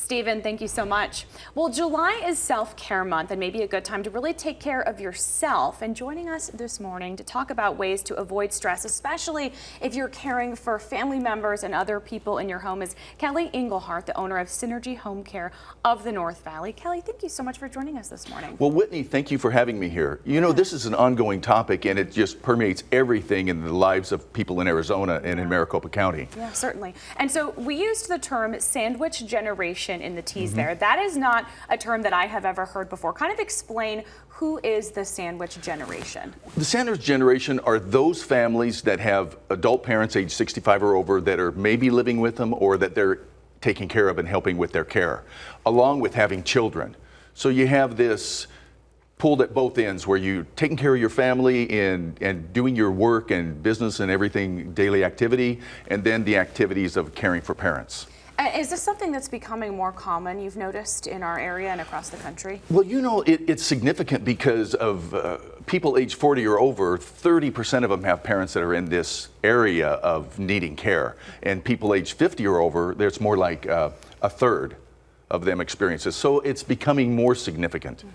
Stephen, thank you so much. Well, July is Self-Care Month and maybe a good time to really take care of yourself. And joining us this morning to talk about ways to avoid stress, especially if you're caring for family members and other people in your home, is Kelly Englehardt, the owner of Synergy Home Care of the North Valley. Kelly, thank you so much for joining us this morning. Well, Whitney, thank you for having me here. You know, this is an ongoing topic and it just permeates everything in the lives of people in Arizona and in Maricopa County. Yeah, certainly. And so we used the term sandwich generation in the tease there. That is not a term that I have ever heard before. Kind of explain, who is the sandwich generation? The sandwich generation are those families that have adult parents age 65 or over that are maybe living with them or that they're taking care of and helping with their care, along with having children. So you have this pulled at both ends where you're taking care of your family and doing your work and business and everything, daily activity, and then the activities of caring for parents. Is this something that's becoming more common, you've noticed, in our area and across the country? Well, you know, it's significant because of people age 40 or over, 30% of them have parents that are in this area of needing care. And people age 50 or over, there's more like a third of them experiences. So it's becoming more significant.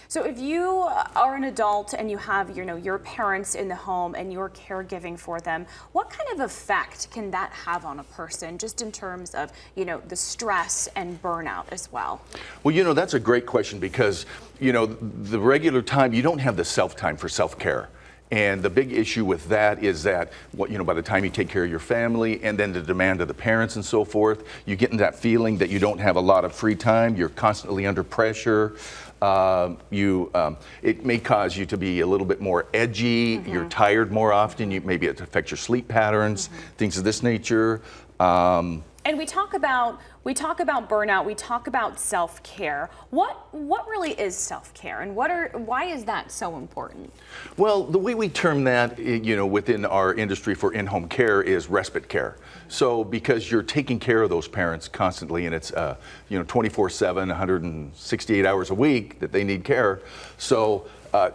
So if you are an adult and you have, your parents in the home and you're caregiving for them, what kind of effect can that have on a person, just in terms of, the stress and burnout as well? Well, that's a great question because, the regular time, you don't have the self-time for self-care. And the big issue with that is that, by the time you take care of your family and then the demand of the parents and so forth, you get in that feeling that you don't have a lot of free time. You're constantly under pressure. It may cause you to be a little bit more edgy. You're tired more often. Maybe it affects your sleep patterns, things of this nature. And we talk about burnout. We talk about self-care. What really is self-care, and why is that so important? Well, the way we term that, within our industry for in-home care is respite care. So because you're taking care of those parents constantly, and it's 24/7, 168 hours a week that they need care. So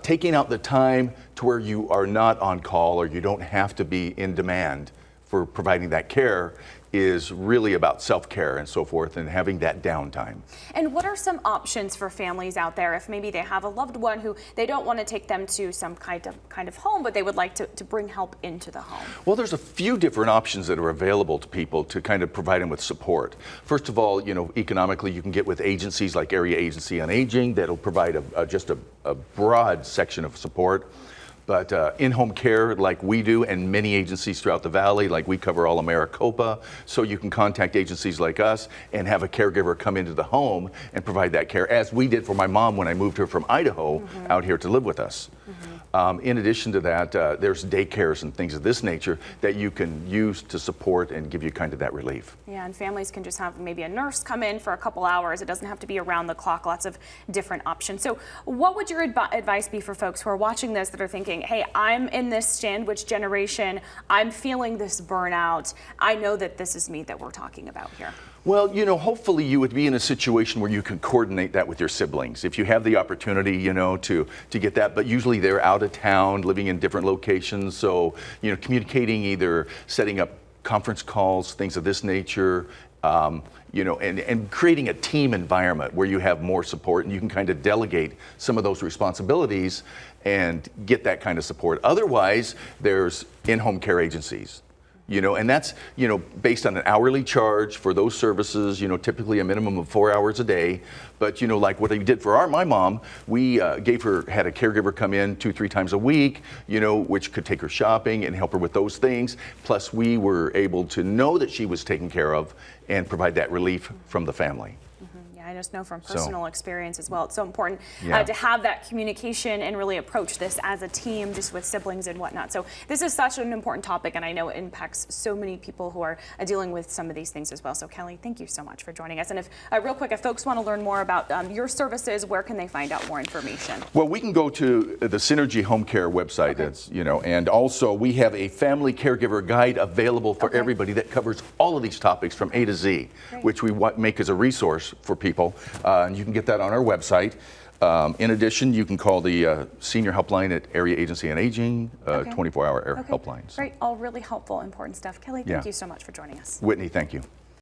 taking out the time to where you are not on call or you don't have to be in demand for providing that care is really about self-care and so forth, and having that downtime. And what are some options for families out there if maybe they have a loved one who they don't want to take them to some kind of home, but they would like to bring help into the home? Well, there's a few different options that are available to people to kind of provide them with support. First of all, economically, you can get with agencies like Area Agency on Aging that'll provide just a broad section of support. But in-home care, like we do, and many agencies throughout the valley, like we cover all of Maricopa, so you can contact agencies like us and have a caregiver come into the home and provide that care, as we did for my mom when I moved her from Idaho out here to live with us. In addition to that, there's daycares and things of this nature that you can use to support and give you kind of that relief. Yeah, and families can just have maybe a nurse come in for a couple hours. It doesn't have to be around the clock, lots of different options. So what would your advice be for folks who are watching this that are thinking, hey, I'm in this sandwich generation, I'm feeling this burnout, I know that this is me that we're talking about here? Well, hopefully you would be in a situation where you can coordinate that with your siblings. If you have the opportunity, to get that, but usually they're out of town, living in different locations. So, communicating, either setting up conference calls, things of this nature, and creating a team environment where you have more support and you can kind of delegate some of those responsibilities and get that kind of support. Otherwise, there's in-home care agencies. And that's, based on an hourly charge for those services, typically a minimum of 4 hours a day. But, like what I did for my mom, we had a caregiver come in 2-3 times a week, which could take her shopping and help her with those things. Plus, we were able to know that she was taken care of and provide that relief from the family. I just know from personal experience as well, it's so important to have that communication and really approach this as a team, just with siblings and whatnot. So this is such an important topic, and I know it impacts so many people who are dealing with some of these things as well. So Kelly, thank you so much for joining us. And if real quick, if folks want to learn more about your services, where can they find out more information? Well, we can go to the Synergy Home Care website. That's, and also we have a family caregiver guide available for everybody that covers all of these topics from A to Z, which we make as a resource for people. And you can get that on our website. In addition, you can call the senior helpline at Area Agency on Aging, 24-hour helpline. Great, all really helpful, important stuff. Kelly, thank you so much for joining us. Whitney, thank you.